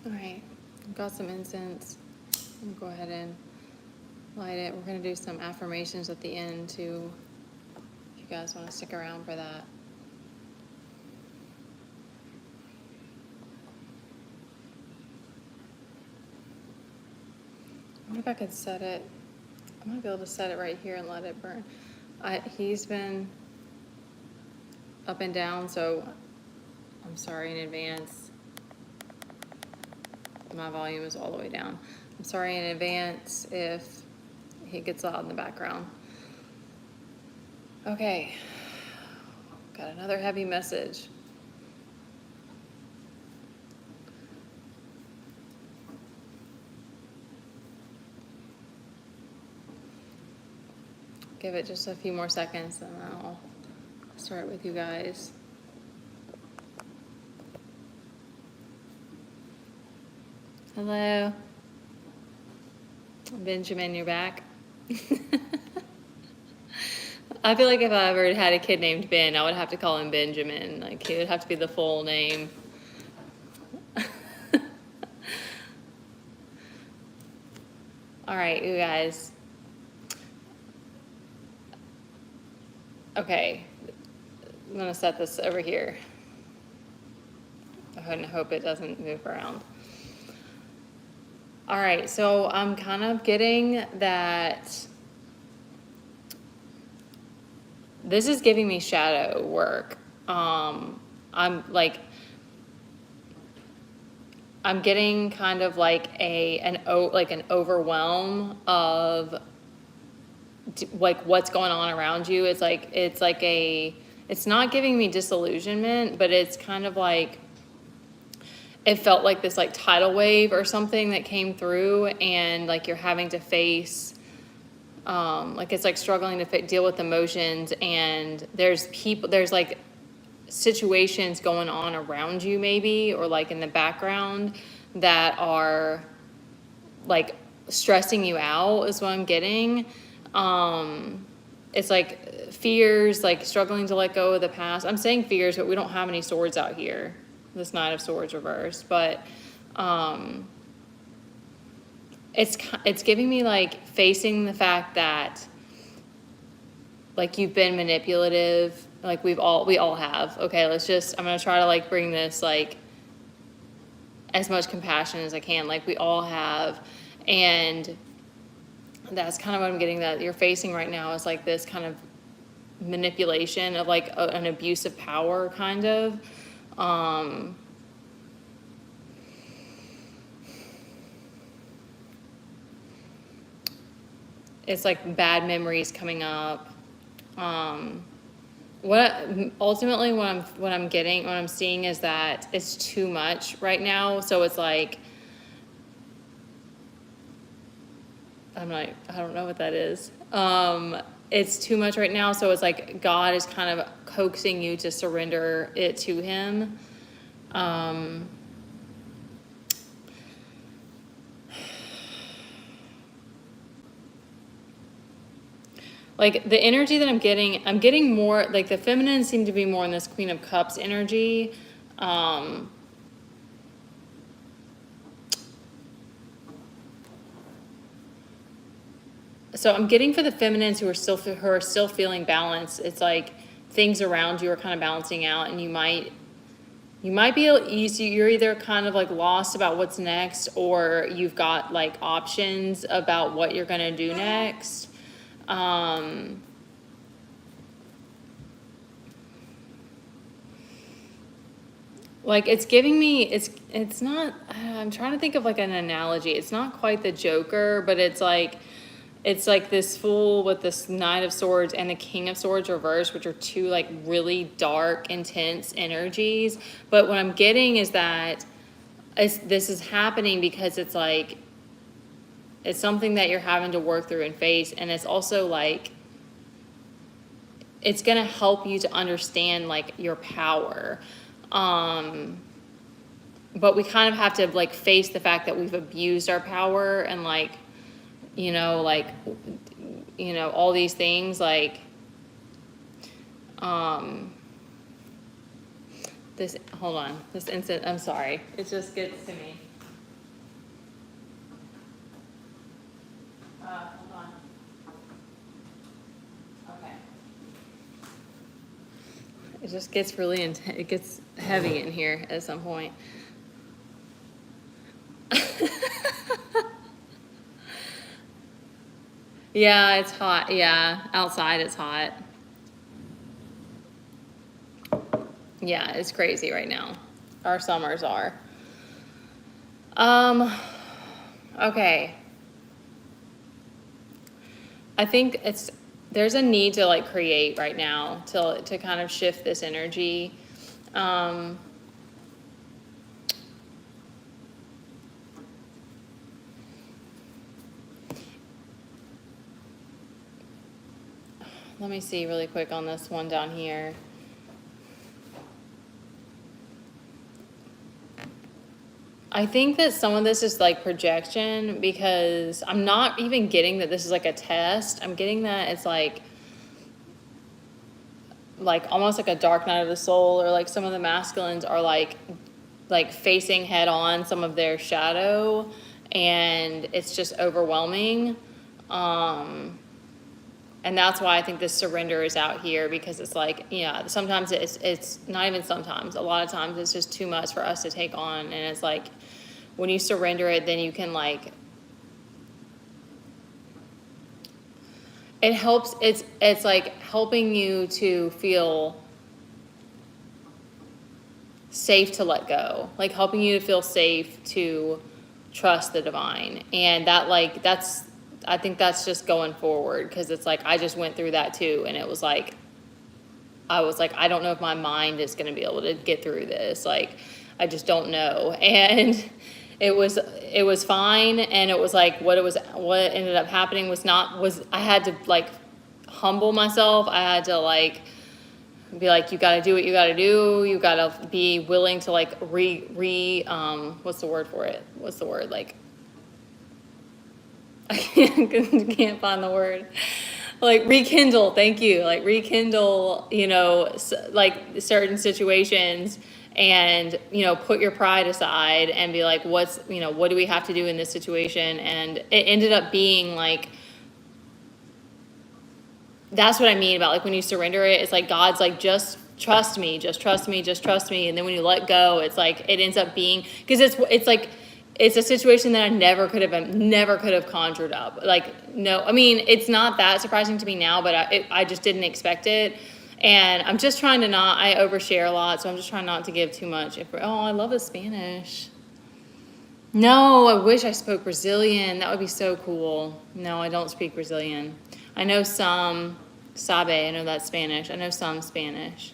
All right, I've got some incense. I'm gonna go ahead and light it. We're gonna do some affirmations at the end too, if you guys wanna stick around for that. I wonder if I could set it, I might be able to set it right here and let it burn. He's been up and down, so I'm sorry in advance. My volume is all the way down. I'm sorry in advance if he gets loud in the background. Okay, got another heavy message. Give it just a few more seconds and then I'll start with you guys. Hello. Benjamin, you're back. I feel like if I ever had a kid named Ben, I would have to call him Benjamin. Like, he would have to be the full name. All right, you guys. Okay, I'm gonna set this over here. I hope it doesn't move around. All right, so I'm kind of getting that this is giving me shadow work. I'm getting kind of like an overwhelm of like what's going on around you. It's not giving me disillusionment, but it's kind of like it felt like this like tidal wave or something that came through, and like you're having to face like it's like struggling to deal with emotions, and there's like situations going on around you maybe, or like in the background that are like stressing you out is what I'm getting. It's like fears, like struggling to let go of the past. I'm saying fears, but we don't have any swords out here. This Knight of Swords reversed, but it's giving me like facing the fact that like you've been manipulative, like we all have. Okay, I'm gonna try to like bring this like as much compassion as I can, like we all have. And that's kind of what I'm getting, that you're facing right now is like this kind of manipulation of like an abuse of power kind of. It's like bad memories coming up. What I'm seeing is that it's too much right now. So it's like, I don't know what that is. It's too much right now. So it's like God is kind of coaxing you to surrender it to him. Like the energy that I'm getting more, like the feminine seem to be more in this Queen of Cups energy. So I'm getting for the feminines who are still feeling balanced. It's like things around you are kind of balancing out, and you might be you're either kind of like lost about what's next, or you've got like options about what you're gonna do next. Like it's giving me, it's not, I'm trying to think of like an analogy. It's not quite the Joker, but it's like this fool with this Knight of Swords and the King of Swords reversed, which are two like really dark, intense energies. But what I'm getting is that this is happening because it's like, it's something that you're having to work through and face. And it's also like, it's going to help you to understand like your power. But we kind of have to like face the fact that we've abused our power, and like, all these things like, this instant, I'm sorry. It just gets to me. Hold on. Okay. It just gets really it gets heavy in here at some point. Yeah, it's hot. Yeah, outside it's hot. Yeah, it's crazy right now. Our summers are. Um, okay. I think there's a need to like create right now to kind of shift this energy. Um, Let me see really quick on this one down here. I think that some of this is like projection because I'm not even getting that this is like a test. I'm getting that it's like almost like a dark night of the soul, or like some of the masculines are like facing head on some of their shadow, and it's just overwhelming. And that's why I think this surrender is out here, because it's like, yeah, sometimes it's not even sometimes, a lot of times it's just too much for us to take on. And it's like, when you surrender it, then you can like, it helps, it's like helping you to feel safe to let go, like helping you to feel safe to trust the divine. And that like, I think that's just going forward, because it's like, I just went through that too. And it was like, I was like, I don't know if my mind is going to be able to get through this. Like, I just don't know. And it was fine. And it was like, what ended up happening was I had to like humble myself. I had to like be like, you got to do what you got to do. You got to be willing to like what's the word for it? What's the word? Like, I can't find the word. Like rekindle, thank you. Like rekindle, like certain situations, and, put your pride aside and be like, what do we have to do in this situation? And it ended up being like, that's what I mean about like when you surrender it, it's like God's like, just trust me, just trust me, just trust me. And then when you let go, it's like, it ends up being, because it's like, it's a situation that I never could have conjured up. Like, no, I mean, it's not that surprising to me now, but I just didn't expect it. And I'm just trying to I overshare a lot, so I'm just trying not to give too much. I love the Spanish. No, I wish I spoke Brazilian. That would be so cool. No, I don't speak Brazilian. I know some sabe, I know that's Spanish. I know some Spanish.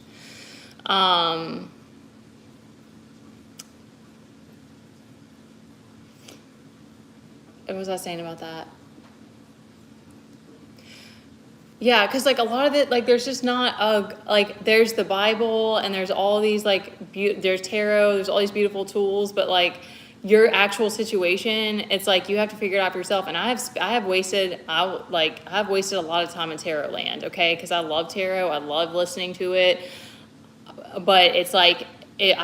What was I saying about that? Yeah, because like a lot of it, like there's just not like there's the Bible and there's all these like there's tarot, there's all these beautiful tools, but like your actual situation, it's like you have to figure it out for yourself. And I have wasted a lot of time in tarot land, okay? Because I love tarot, I love listening to it, but it's like it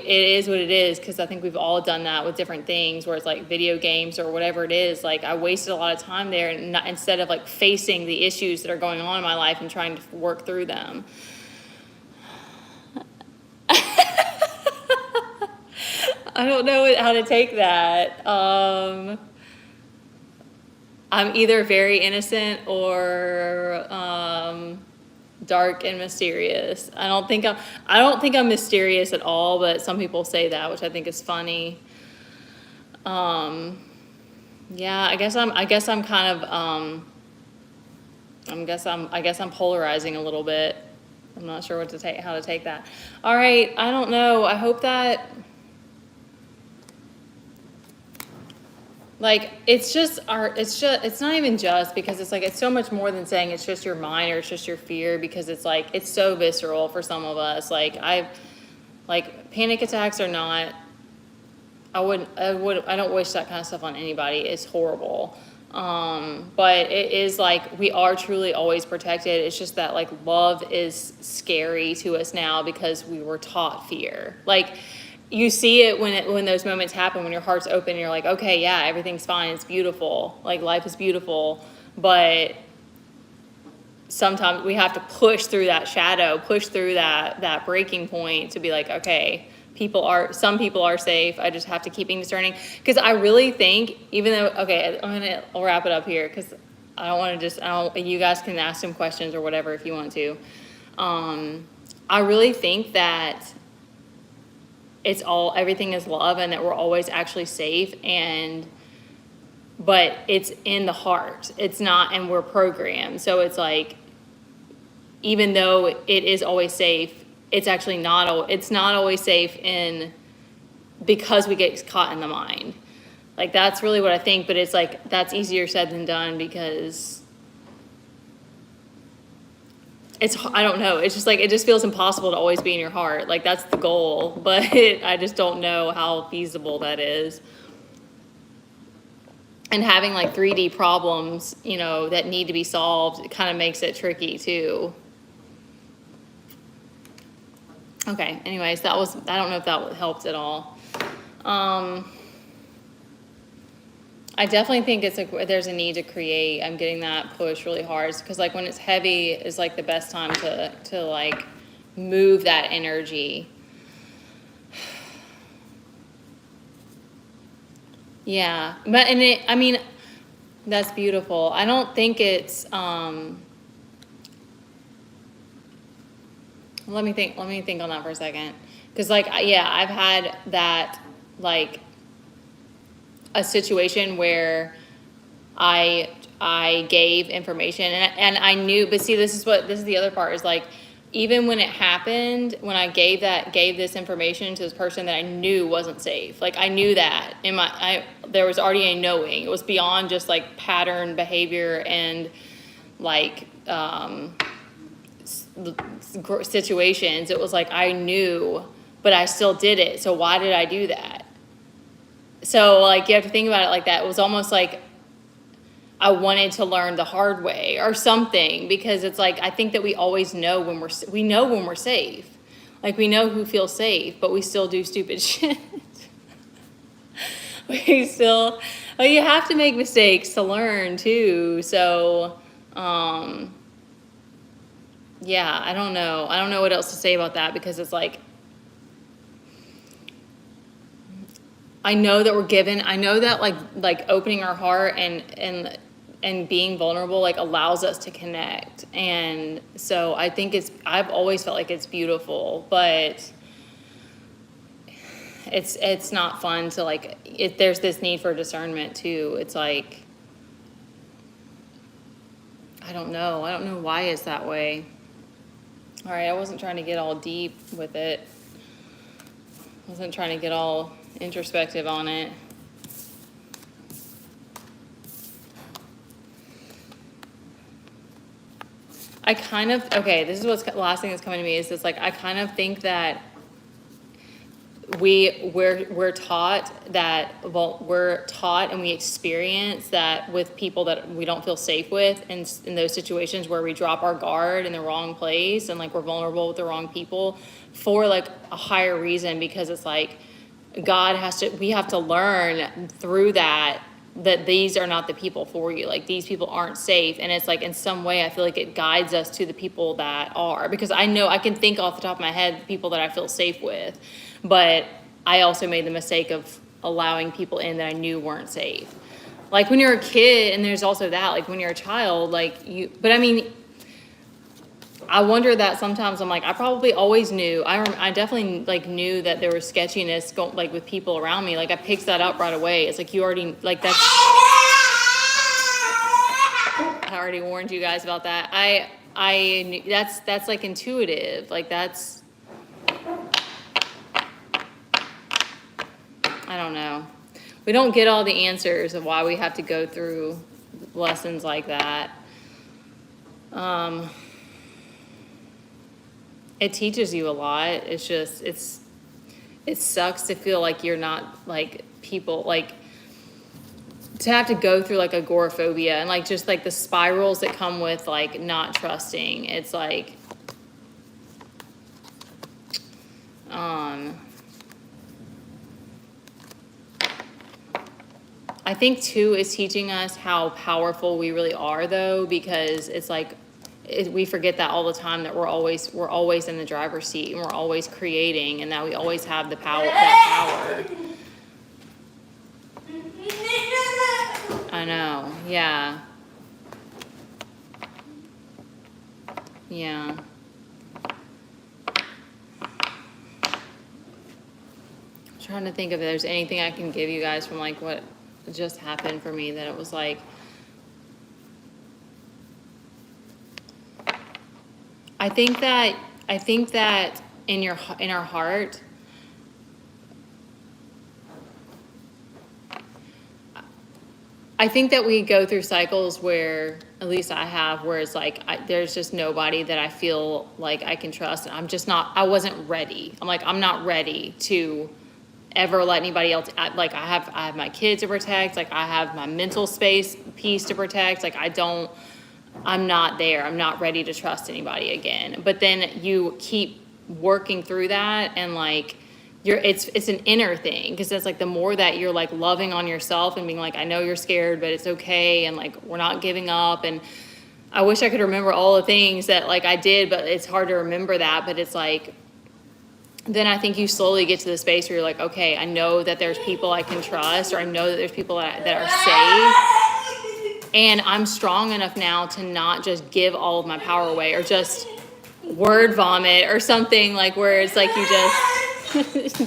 is what it is, because I think we've all done that with different things, where it's like video games or whatever it is. Like I wasted a lot of time there, and instead of like facing the issues that are going on in my life and trying to work through them. I don't know how to take that. I'm either very innocent or dark and mysterious. I don't think I'm mysterious at all, but some people say that, which I think is funny. Yeah, I guess I'm kind of I guess I'm polarizing a little bit. I'm not sure how to take that. All right, I don't know. I hope that like it's not even just, because it's like it's so much more than saying it's just your mind or it's just your fear, because it's like it's so visceral for some of us. Like panic attacks are not, I don't wish that kind of stuff on anybody. It's horrible. But it is like, we are truly always protected. It's just that like love is scary to us now because we were taught fear. Like you see it when those moments happen, when your heart's open and you're like, okay, yeah, everything's fine, it's beautiful, like life is beautiful. But sometimes we have to push through that shadow, push through that breaking point to be like, okay, some people are safe. I just have to keep being discerning. Because I really think, even though, okay, I'll wrap it up here, because I don't want to just, you guys can ask some questions or whatever if you want to. I really think that everything is love, and that we're always actually safe, but it's in the heart. It's not, and we're programmed. So it's like, even though it is always safe, it's actually it's not always safe because we get caught in the mind. Like, that's really what I think, but it's like, that's easier said than done, because I don't know. It's just like, it just feels impossible to always be in your heart. Like, that's the goal, but I just don't know how feasible that is. And having like 3D problems, that need to be solved, it kind of makes it tricky too. Okay, anyways, I don't know if that helped at all. I definitely think there's a need to create. I'm getting that push really hard, because like when it's heavy is like the best time to like move that energy. Yeah, but I mean, that's beautiful. I don't think it's let me think on that for a second, because like, yeah, I've had that, like, a situation where I gave information, and I knew, but see, this is the other part, is like, even when it happened, when I gave this information to this person that I knew wasn't safe, like, I knew that there was already a knowing. It was beyond just like pattern behavior and like situations. It was like, I knew, but I still did it. So why did I do that? So like, you have to think about it like that. It was almost like I wanted to learn the hard way or something, because it's like, I think that we always know when we're safe. Like, we know who feels safe, but we still do stupid shit. You have to make mistakes to learn too. So, yeah, I don't know what else to say about that, because it's like, I know that I know that like opening our heart and being vulnerable, like, allows us to connect. And so I think I've always felt like it's beautiful, but it's not fun to like, there's this need for discernment too. It's like, I don't know why it's that way. All right, I wasn't trying to get all deep with it. I wasn't trying to get all introspective on it. This is what's the last thing that's coming to me, is this, like, I kind of think that we're taught and we experience that with people that we don't feel safe with, and in those situations where we drop our guard in the wrong place, and like, we're vulnerable with the wrong people for like a higher reason, because it's like, we have to learn through that these are not the people for you. Like, these people aren't safe. And it's like, in some way, I feel like it guides us to the people that are, because I know I can think off the top of my head the people that I feel safe with, but I also made the mistake of allowing people in that I knew weren't safe. Like, when you're a kid, and there's also that, like, when you're a child, but I mean, I wonder that sometimes I'm like, I probably always knew. I definitely like knew that there was sketchiness like with people around me. Like, I picked that up right away. It's like, you already, like, that's, I already warned you guys about that. I knew, that's like intuitive. Like, that's, I don't know. We don't get all the answers of why we have to go through lessons like that. It teaches you a lot. It's just, it sucks to feel like you're not like people, like, to have to go through like agoraphobia and like just like the spirals that come with like not trusting. It's like, I think too, it's teaching us how powerful we really are though, because it's like, we forget that all the time, that we're always in the driver's seat, and we're always creating, and that we always have the power, that power. I know, yeah. Yeah. I'm trying to think if there's anything I can give you guys from like what just happened for me, that it was like, I think that in our heart, I think that we go through cycles where, at least I have, where it's like, there's just nobody that I feel like I can trust. And I wasn't ready. I'm like, I'm not ready to ever let anybody else, like I have my kids to protect. Like I have my mental space piece to protect. Like I'm not there. I'm not ready to trust anybody again. But then you keep working through that, and like, it's an inner thing, because it's like the more that you're like loving on yourself and being like, I know you're scared, but it's okay, and like we're not giving up. And I wish I could remember all the things that like I did, but it's hard to remember that. But it's like, then I think you slowly get to the space where you're like, okay, I know that there's people I can trust, or I know that there's people that are safe, and I'm strong enough now to not just give all of my power away, or just word vomit or something, like where it's like you just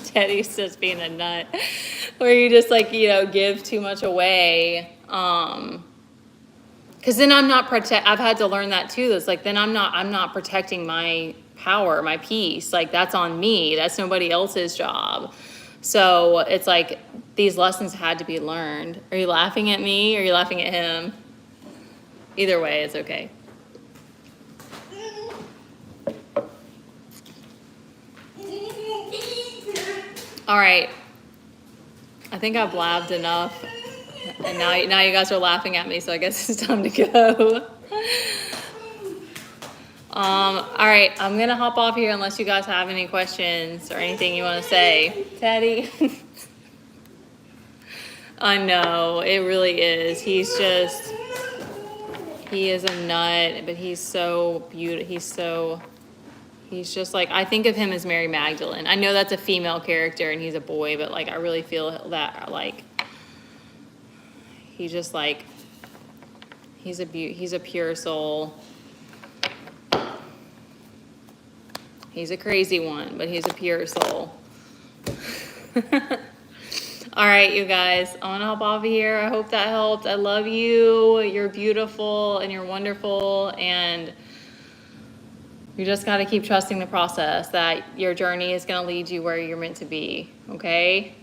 Teddy's just being a nut, where you just like, give too much away. Cause then I've had to learn that too. It's like, then I'm not protecting my power, my peace. Like that's on me. That's nobody else's job. So it's like, these lessons had to be learned. Are you laughing at me, or are you laughing at him? Either way, it's okay. All right, I think I've blabbed enough, and now you guys are laughing at me, so I guess it's time to go. All right, I'm gonna hop off here unless you guys have any questions or anything you want to say. Teddy. I know, it really is. He is a nut, but he's so beautiful. He's just like, I think of him as Mary Magdalene. I know that's a female character and he's a boy, but like I really feel that like he just like, he's a pure soul. He's a crazy one, but he's a pure soul. All right, you guys, I'm gonna hop off of here. I hope that helped. I love you. You're beautiful and you're wonderful, and you just got to keep trusting the process, that your journey is going to lead you where you're meant to be, okay?